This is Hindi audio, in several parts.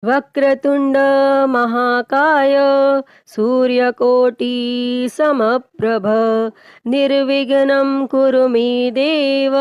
वक्रतुंड महाकाय सूर्यकोटि समप्रभ निर्विघ्नं कुरु मे देव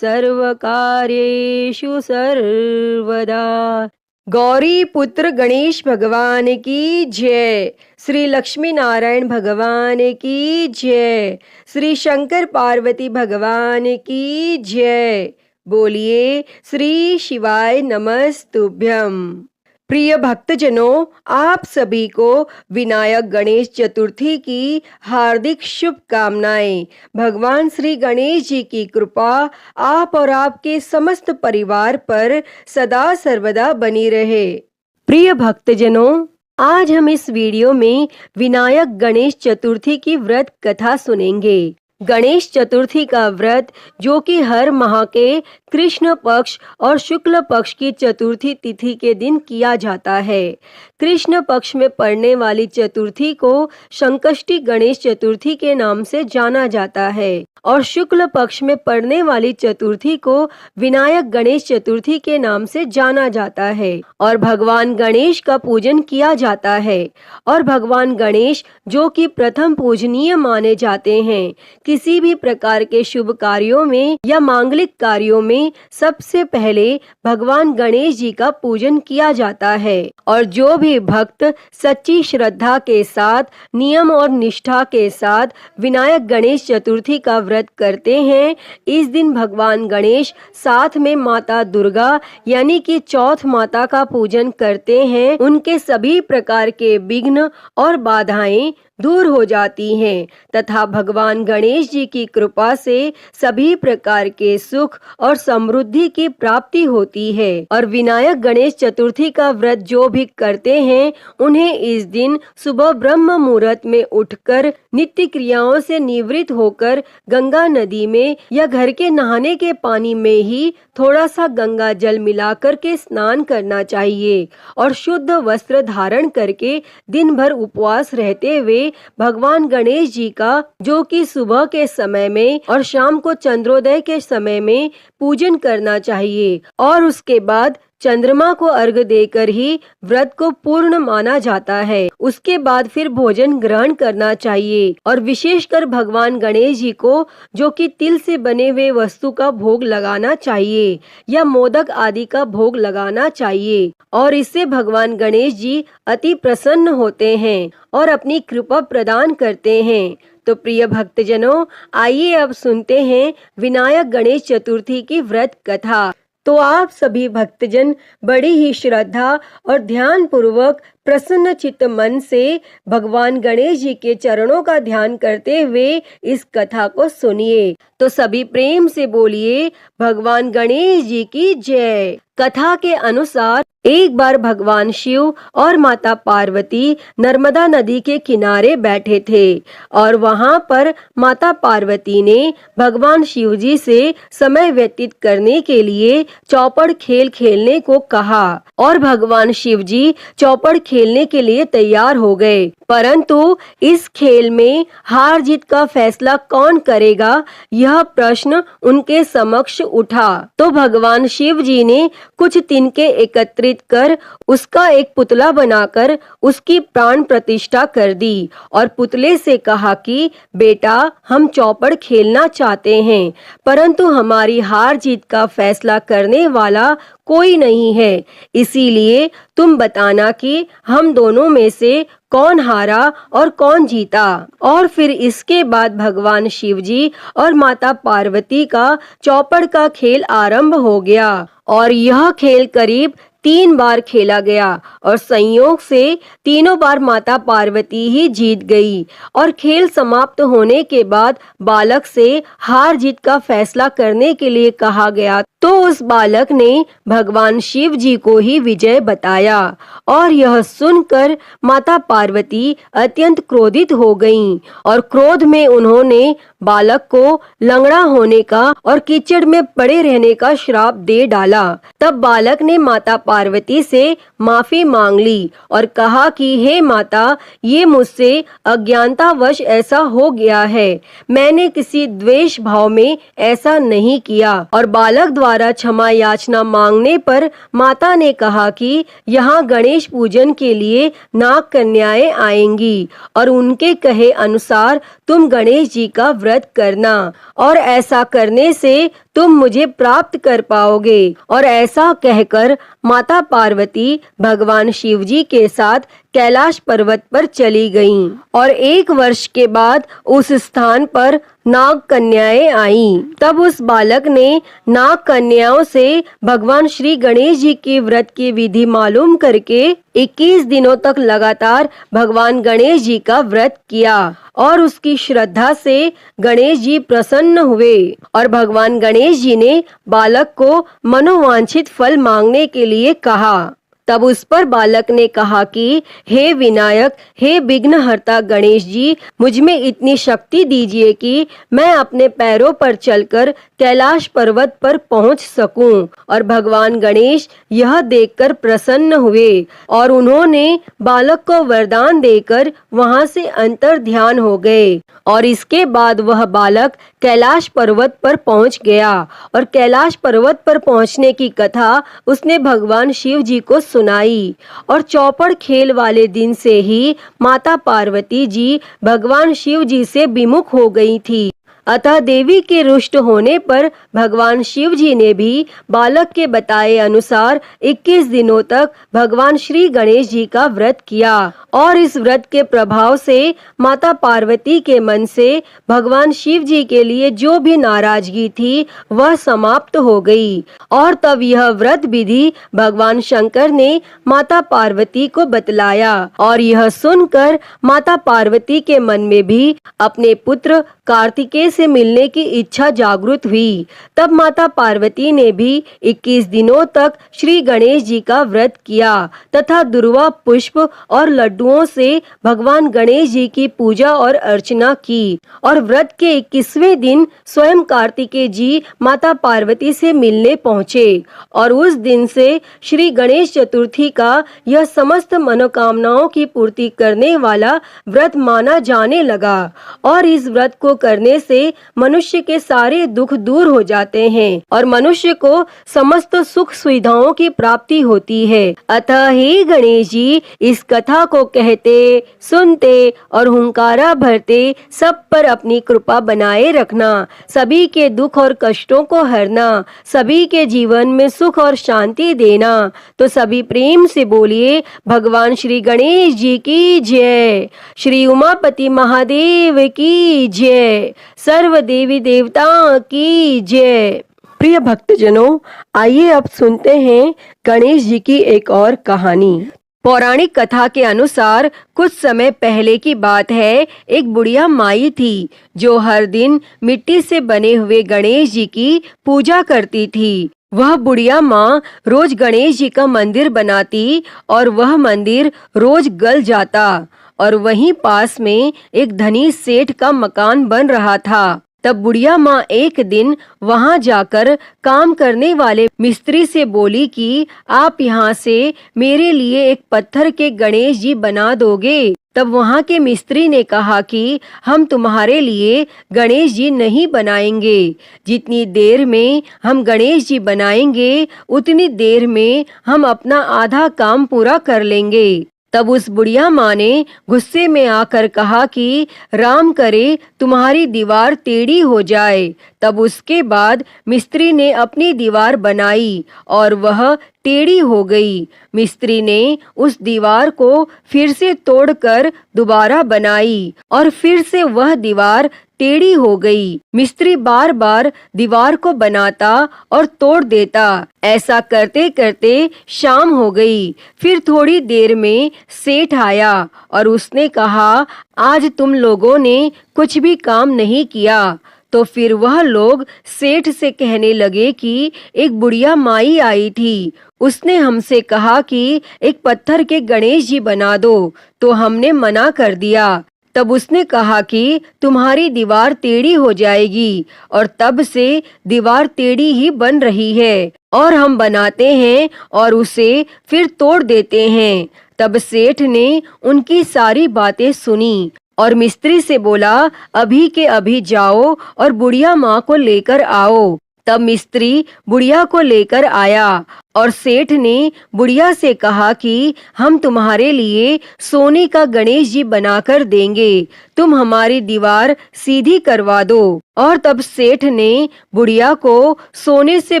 सर्वकार्येषु सर्वदा। गौरी पुत्र गणेश भगवान की जय। श्री लक्ष्मी नारायण भगवान की जय। श्री शंकर पार्वती भगवान की जय। बोलिए श्री शिवाय नमस्तुभ्यम। प्रिय भक्तजनों, आप सभी को विनायक गणेश चतुर्थी की हार्दिक शुभकामनाएं। भगवान श्री गणेश जी की कृपा आप और आपके समस्त परिवार पर सदा सर्वदा बनी रहे। प्रिय भक्तजनों, आज हम इस वीडियो में विनायक गणेश चतुर्थी की व्रत कथा सुनेंगे। गणेश चतुर्थी का व्रत, जो कि हर माह के कृष्ण पक्ष और शुक्ल पक्ष की चतुर्थी तिथि के दिन किया जाता है। कृष्ण पक्ष में पड़ने वाली चतुर्थी को संकष्टी गणेश चतुर्थी के नाम से जाना जाता है और शुक्ल पक्ष में पड़ने वाली चतुर्थी को विनायक गणेश चतुर्थी के नाम से जाना जाता है और भगवान गणेश का पूजन किया जाता है। और भगवान गणेश, जो कि प्रथम पूजनीय माने जाते हैं, किसी भी प्रकार के शुभ कार्यों में या मांगलिक कार्यों में सबसे पहले भगवान गणेश जी का पूजन किया जाता है। और जो भी भक्त सच्ची श्रद्धा के साथ, नियम और निष्ठा के साथ विनायक गणेश चतुर्थी का व्रत करते हैं, इस दिन भगवान गणेश साथ में माता दुर्गा यानी कि चौथ माता का पूजन करते हैं। उनके सभी प्रकार के विघ्न और बाधाएं दूर हो जाती हैं तथा भगवान गणेश जी की कृपा से सभी प्रकार के सुख और समृद्धि की प्राप्ति होती है। और विनायक गणेश चतुर्थी का व्रत जो भी करते हैं, उन्हें इस दिन सुबह ब्रह्म मुहूर्त में उठकर नित्य क्रियाओं से निवृत्त होकर गंगा नदी में या घर के नहाने के पानी में ही थोड़ा सा गंगा जल मिलाकर के स्नान करना चाहिए और शुद्ध वस्त्र धारण करके दिन भर उपवास रहते हुए भगवान गणेश जी का, जो कि सुबह के समय में और शाम को चंद्रोदय के समय में पूजन करना चाहिए और उसके बाद चंद्रमा को अर्घ देकर ही व्रत को पूर्ण माना जाता है। उसके बाद फिर भोजन ग्रहण करना चाहिए और विशेषकर भगवान गणेश जी को, जो कि तिल से बने हुए वस्तु का भोग लगाना चाहिए या मोदक आदि का भोग लगाना चाहिए और इससे भगवान गणेश जी अति प्रसन्न होते हैं और अपनी कृपा प्रदान करते हैं। तो प्रिय भक्तजनों, आइए अब सुनते हैं विनायक गणेश चतुर्थी की व्रत कथा। तो आप सभी भक्तजन बड़ी ही श्रद्धा और ध्यान पूर्वक प्रसन्न चित्त मन से भगवान गणेश जी के चरणों का ध्यान करते हुए इस कथा को सुनिए। तो सभी प्रेम से बोलिए भगवान गणेश जी की जय। कथा के अनुसार एक बार भगवान शिव और माता पार्वती नर्मदा नदी के किनारे बैठे थे और वहां पर माता पार्वती ने भगवान शिव जी से समय व्यतीत करने के लिए चौपड़ खेल खेलने को कहा और भगवान शिव जी चौपड़ खेलने के लिए तैयार हो गए। परंतु इस खेल में हार जीत का फैसला कौन करेगा, यह प्रश्न उनके समक्ष उठा। तो भगवान शिव जी ने कुछ तिनके एकत्रित कर उसका एक पुतला बनाकर उसकी प्राण प्रतिष्ठा कर दी और पुतले से कहा कि बेटा, हम चौपड़ खेलना चाहते हैं, परंतु हमारी हार जीत का फैसला करने वाला कोई नहीं है, इसीलिए तुम बताना कि हम दोनों में से कौन हारा और कौन जीता। और फिर इसके बाद भगवान शिव जी और माता पार्वती का चौपड़ का खेल आरंभ हो गया और यह खेल करीब 3 बार खेला गया और संयोग से तीनों बार माता पार्वती ही जीत गई और खेल समाप्त होने के बाद बालक से हार जीत का फैसला करने के लिए कहा गया। तो उस बालक ने भगवान शिव जी को ही विजय बताया और यह सुनकर माता पार्वती अत्यंत क्रोधित हो गईं और क्रोध में उन्होंने बालक को लंगड़ा होने का और कीचड़ में पड़े रहने का श्राप दे डाला। तब बालक ने माता पार्वती से माफी मांग ली और कहा कि हे माता, ये मुझसे अज्ञानतावश ऐसा हो गया है, मैंने किसी द्वेष भाव में ऐसा नहीं किया। और बालक द्वारा द्वारा क्षमा याचना मांगने पर माता ने कहा कि यहाँ गणेश पूजन के लिए नाग कन्याएं आएंगी और उनके कहे अनुसार तुम गणेश जी का व्रत करना और ऐसा करने से तुम मुझे प्राप्त कर पाओगे। और ऐसा कहकर माता पार्वती भगवान शिव जी के साथ कैलाश पर्वत पर चली गईं और 1 वर्ष के बाद उस स्थान पर नाग कन्याएं आईं। तब उस बालक ने नाग कन्याओं से भगवान श्री गणेश जी के व्रत की विधि मालूम करके 21 दिनों तक लगातार भगवान गणेश जी का व्रत किया और उसकी श्रद्धा से गणेश जी प्रसन्न हुए और भगवान गणेश जी ने बालक को मनोवांछित फल मांगने के लिए कहा। तब उस पर बालक ने कहा कि हे विनायक, हे विघ्नहर्ता गणेश जी, मुझ में इतनी शक्ति दीजिए कि मैं अपने पैरों पर चलकर कैलाश पर्वत पर पहुंच सकूं। और भगवान गणेश यह देखकर प्रसन्न हुए और उन्होंने बालक को वरदान देकर वहां से अंतर ध्यान हो गए। और इसके बाद वह बालक कैलाश पर्वत पर पहुंच गया और कैलाश पर्वत पर पहुंचने की कथा उसने भगवान शिव जी को सुनाई। और चौपड़ खेल वाले दिन से ही माता पार्वती जी भगवान शिव जी से विमुख हो गई थी। अतः देवी के रुष्ट होने पर भगवान शिव जी ने भी बालक के बताए अनुसार 21 दिनों तक भगवान श्री गणेश जी का व्रत किया और इस व्रत के प्रभाव से माता पार्वती के मन से भगवान शिव जी के लिए जो भी नाराजगी थी वह समाप्त हो गई। और तब यह व्रत विधि भगवान शंकर ने माता पार्वती को बतलाया और यह सुनकर माता पार्वती के मन में भी अपने पुत्र कार्तिकेय से मिलने की इच्छा जागृत हुई। तब माता पार्वती ने भी 21 दिनों तक श्री गणेश जी का व्रत किया तथा दुर्वा पुष्प और लड्डुओं से भगवान गणेश जी की पूजा और अर्चना की। और व्रत के 21वें दिन स्वयं कार्तिकेय जी माता पार्वती से मिलने पहुँचे और उस दिन से श्री गणेश चतुर्थी का यह समस्त मनोकामनाओं की पूर्ति करने वाला व्रत माना जाने लगा। और इस व्रत को करने से मनुष्य के सारे दुख दूर हो जाते हैं और मनुष्य को समस्त सुख सुविधाओं की प्राप्ति होती है। अतः हे गणेश जी, इस कथा को कहते, सुनते और हुंकारा भरते सब पर अपनी कृपा बनाए रखना, सभी के दुख और कष्टों को हरना, सभी के जीवन में सुख और शांति देना। तो सभी प्रेम से बोलिए भगवान श्री गणेश जी की जय, श्री उमापति महादेव की जय, सर्व देवी देवता की जय। प्रिय भक्तजनों, आइए अब सुनते हैं गणेश जी की एक और कहानी। पौराणिक कथा के अनुसार कुछ समय पहले की बात है। एक बुढ़िया माई थी जो हर दिन मिट्टी से बने हुए गणेश जी की पूजा करती थी। वह बुढ़िया माँ रोज गणेश जी का मंदिर बनाती और वह मंदिर रोज गल जाता और वहीं पास में एक धनी सेठ का मकान बन रहा था। तब बुढ़िया माँ एक दिन वहां जाकर काम करने वाले मिस्त्री से बोली कि आप यहाँ से मेरे लिए एक पत्थर के गणेश जी बना दोगे। तब वहाँ के मिस्त्री ने कहा कि हम तुम्हारे लिए गणेश जी नहीं बनाएंगे, जितनी देर में हम गणेश जी बनाएंगे उतनी देर में हम अपना आधा काम पूरा कर लेंगे। तब उस बुढ़िया माँ ने गुस्से में आकर कहा कि राम करे तुम्हारी दीवार टेढ़ी हो जाए। तब उसके बाद मिस्त्री ने अपनी दीवार बनाई और वह टेढ़ी हो गई। मिस्त्री ने उस दीवार को फिर से तोड़कर दोबारा बनाई और फिर से वह दीवार टेढ़ी हो गई। मिस्त्री बार बार दीवार को बनाता और तोड़ देता। ऐसा करते करते शाम हो गई। फिर थोड़ी देर में सेठ आया और उसने कहा, आज तुम लोगों ने कुछ भी काम नहीं किया। तो फिर वह लोग सेठ से कहने लगे कि एक बुढ़िया माई आई थी, उसने हमसे कहा कि एक पत्थर के गणेश जी बना दो, तो हमने मना कर दिया। तब उसने कहा कि तुम्हारी दीवार टेढ़ी हो जाएगी और तब से दीवार टेढ़ी ही बन रही है और हम बनाते हैं और उसे फिर तोड़ देते हैं। तब सेठ ने उनकी सारी बातें सुनी और मिस्त्री से बोला, अभी के अभी जाओ और बुढ़िया माँ को लेकर आओ। तब मिस्त्री बुढ़िया को लेकर आया और सेठ ने बुढ़िया से कहा कि हम तुम्हारे लिए सोने का गणेश जी बनाकर देंगे, तुम हमारी दीवार सीधी करवा दो। और तब सेठ ने बुढ़िया को सोने से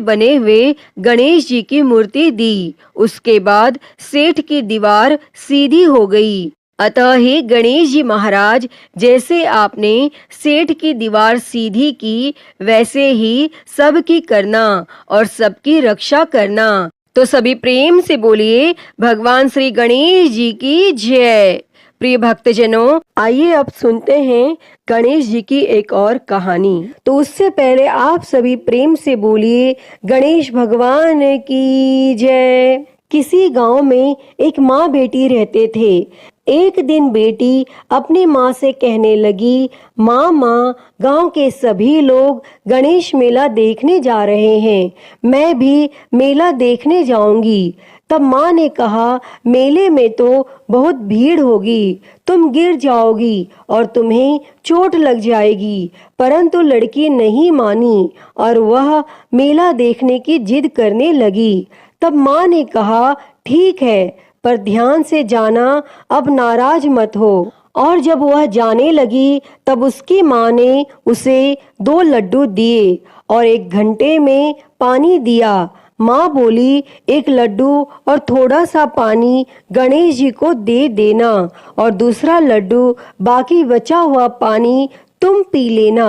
बने हुए गणेश जी की मूर्ति दी। उसके बाद सेठ की दीवार सीधी हो गई। अतः हे गणेश जी महाराज, जैसे आपने सेठ की दीवार सीधी की, वैसे ही सबकी करना और सबकी रक्षा करना। तो सभी प्रेम से बोलिए भगवान श्री गणेश जी की जय। प्रिय भक्तजनों, आइए अब सुनते हैं गणेश जी की एक और कहानी। तो उससे पहले आप सभी प्रेम से बोलिए गणेश भगवान की जय। किसी गांव में एक माँ बेटी रहते थे। एक दिन बेटी अपनी माँ से कहने लगी, माँ, गांव के सभी लोग गणेश मेला देखने जा रहे हैं, मैं भी मेला देखने जाऊंगी। तब माँ ने कहा, मेले में तो बहुत भीड़ होगी, तुम गिर जाओगी और तुम्हें चोट लग जाएगी। परंतु लड़की नहीं मानी और वह मेला देखने की जिद करने लगी। तब माँ ने कहा, ठीक है, पर ध्यान से जाना, अब नाराज मत हो। और जब वह जाने लगी तब उसकी माँ ने उसे 2 लड्डू दिए और 1 घंटे में पानी दिया। माँ बोली, 1 लड्डू और थोड़ा सा पानी गणेश जी को दे देना और दूसरा लड्डू, बाकी बचा हुआ पानी तुम पी लेना।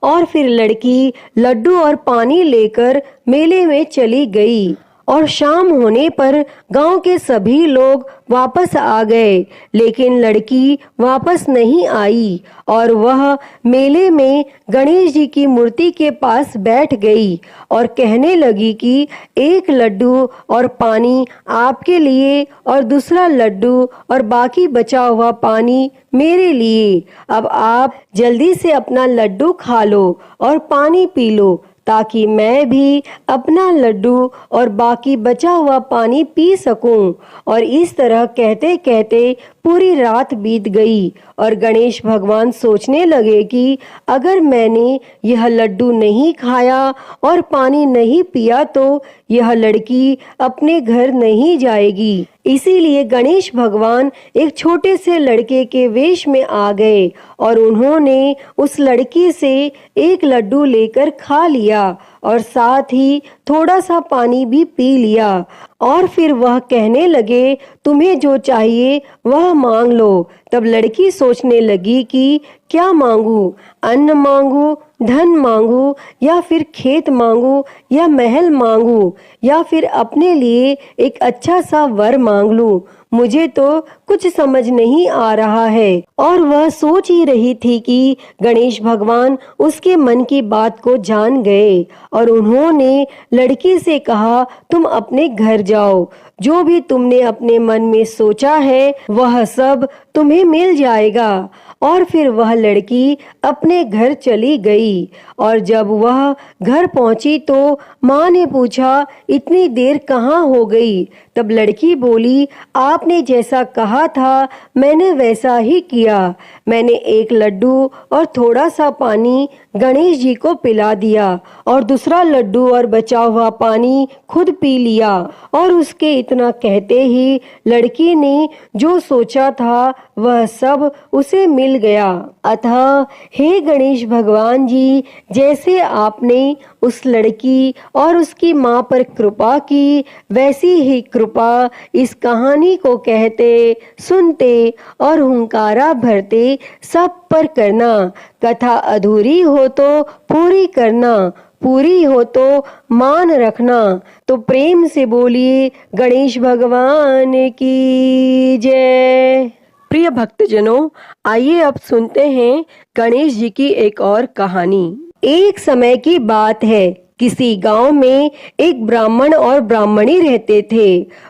और फिर लड़की लड्डू और पानी लेकर मेले में चली गई। और शाम होने पर गांव के सभी लोग वापस आ गए, लेकिन लड़की वापस नहीं आई और वह मेले में गणेश जी की मूर्ति के पास बैठ गई और कहने लगी कि 1 लड्डू और पानी आपके लिए और दूसरा लड्डू और बाकी बचा हुआ पानी मेरे लिए। अब आप जल्दी से अपना लड्डू खा लो और पानी पी लो, ताकि मैं भी अपना लड्डू और बाकी बचा हुआ पानी पी सकूं। और इस तरह कहते कहते पूरी रात बीत गई और गणेश भगवान सोचने लगे कि अगर मैंने यह लड्डू नहीं खाया और पानी नहीं पिया तो यह लड़की अपने घर नहीं जाएगी। इसीलिए गणेश भगवान एक छोटे से लड़के के वेश में आ गए और उन्होंने उस लड़की से 1 लड्डू लेकर खा लिया और साथ ही थोड़ा सा पानी भी पी लिया। और फिर वह कहने लगे, तुम्हें जो चाहिए वह मांग लो। तब लड़की सोचने लगी कि क्या मांगू, अन्न मांगू, धन मांगू, या फिर खेत मांगू, या महल मांगू, या फिर अपने लिए एक अच्छा सा वर मांग लूं। मुझे तो कुछ समझ नहीं आ रहा है। और वह सोच ही रही थी कि गणेश भगवान उसके मन की बात को जान गए और उन्होंने लड़की से कहा, तुम अपने घर जाओ, जो भी तुमने अपने मन में सोचा है वह सब तुम्हें मिल जाएगा। और फिर वह लड़की अपने घर चली गई। और जब वह घर पहुंची तो माँ ने पूछा, इतनी देर कहाँ हो गई? तब लड़की बोली, आपने जैसा कहा था मैंने वैसा ही किया। मैंने 1 लड्डू और थोड़ा सा पानी गणेश जी को पिला दिया और दूसरा लड्डू और बचा हुआ पानी खुद पी लिया। और उसके इतना कहते ही लड़की ने जो सोचा था वह सब उसे मिल गया। अतः हे गणेश भगवान जी, जैसे आपने उस लड़की और उसकी माँ पर कृपा की, वैसी ही कृपा इस कहानी को कहते, सुनते और हुंकारा भरते सब पर करना। कथा अधूरी हो तो पूरी करना, पूरी हो तो मान रखना। तो प्रेम से बोलिए गणेश भगवान की जय। प्रिय भक्तजनों, आइए अब सुनते हैं गणेश जी की एक और कहानी। एक समय की बात है, किसी गांव में एक ब्राह्मण और ब्राह्मणी रहते थे।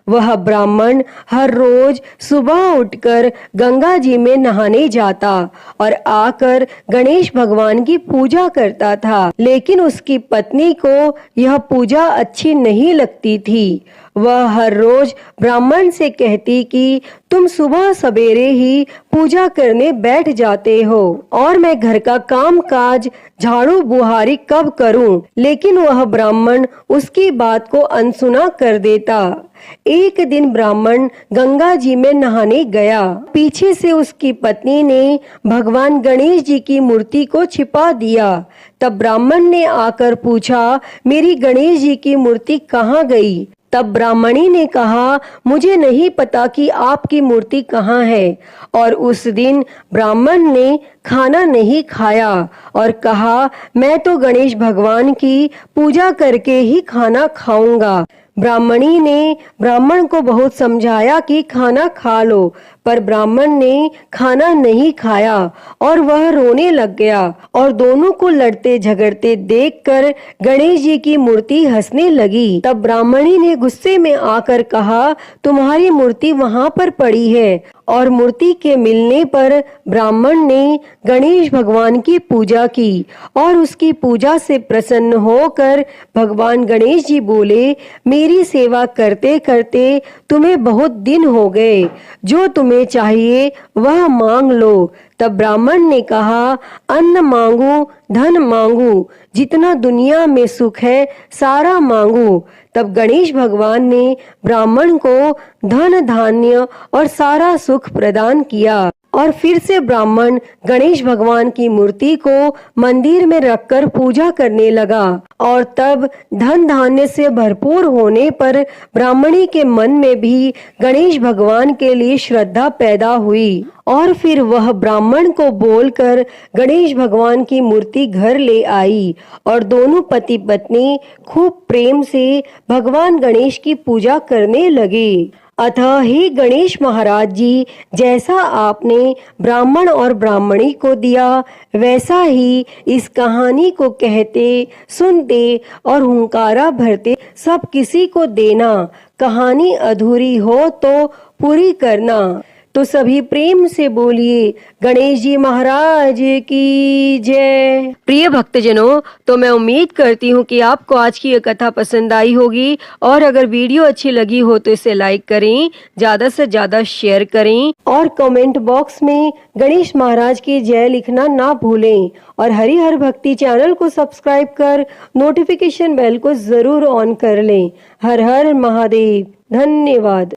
वह ब्राह्मण हर रोज सुबह उठकर गंगा जी में नहाने जाता और आकर गणेश भगवान की पूजा करता था। लेकिन उसकी पत्नी को यह पूजा अच्छी नहीं लगती थी। वह हर रोज ब्राह्मण से कहती कि तुम सुबह सवेरे ही पूजा करने बैठ जाते हो और मैं घर का काम काज झाड़ू बुहारी कब करूं, लेकिन वह ब्राह्मण उसकी बात को अनसुना कर देता। एक दिन ब्राह्मण गंगा जी में नहाने गया। पीछे से उसकी पत्नी ने भगवान गणेश जी की मूर्ति को छिपा दिया। तब ब्राह्मण ने आकर पूछा, मेरी गणेश जी की मूर्ति कहाँ गई? तब ब्राह्मणी ने कहा, मुझे नहीं पता कि आपकी मूर्ति कहाँ है। और उस दिन ब्राह्मण ने खाना नहीं खाया और कहा, मैं तो गणेश भगवान की पूजा करके ही खाना खाऊंगा। ब्राह्मणी ने ब्राह्मण को बहुत समझाया कि खाना खा लो, पर ब्राह्मण ने खाना नहीं खाया और वह रोने लग गया। और दोनों को लड़ते झगड़ते देखकर गणेश जी की मूर्ति हंसने लगी। तब ब्राह्मणी ने गुस्से में आकर कहा, तुम्हारी मूर्ति वहां पर पड़ी है। और मूर्ति के मिलने पर ब्राह्मण ने गणेश भगवान की पूजा की और उसकी पूजा से प्रसन्न होकर भगवान गणेश जी बोले, मेरी सेवा करते करते तुम्हें बहुत दिन हो गए, जो तुम्हें चाहिए वह मांग लो। तब ब्राह्मण ने कहा, अन्न मांगू, धन मांगू, जितना दुनिया में सुख है सारा मांगू। तब गणेश भगवान ने ब्राह्मण को धन धान्य और सारा सुख प्रदान किया। और फिर से ब्राह्मण गणेश भगवान की मूर्ति को मंदिर में रखकर पूजा करने लगा। और तब धन धान्य से भरपूर होने पर ब्राह्मणी के मन में भी गणेश भगवान के लिए श्रद्धा पैदा हुई। और फिर वह ब्राह्मण को बोलकर गणेश भगवान की मूर्ति घर ले आई और दोनों पति पत्नी खूब प्रेम से भगवान गणेश की पूजा करने लगे। अतः हे गणेश महाराज जी, जैसा आपने ब्राह्मण और ब्राह्मणी को दिया, वैसा ही इस कहानी को कहते, सुनते और हुंकारा भरते सब किसी को देना। कहानी अधूरी हो तो पूरी करना। तो सभी प्रेम से बोलिए गणेश जी महाराज की जय। प्रिय भक्तजनों, तो मैं उम्मीद करती हूँ कि आपको आज की ये कथा पसंद आई होगी और अगर वीडियो अच्छी लगी हो तो इसे लाइक करें, ज्यादा से ज्यादा शेयर करें और कमेंट बॉक्स में गणेश महाराज की जय लिखना ना भूलें। और हरि हर भक्ति चैनल को सब्सक्राइब कर नोटिफिकेशन बेल को जरूर ऑन कर लें। हर हर महादेव। धन्यवाद।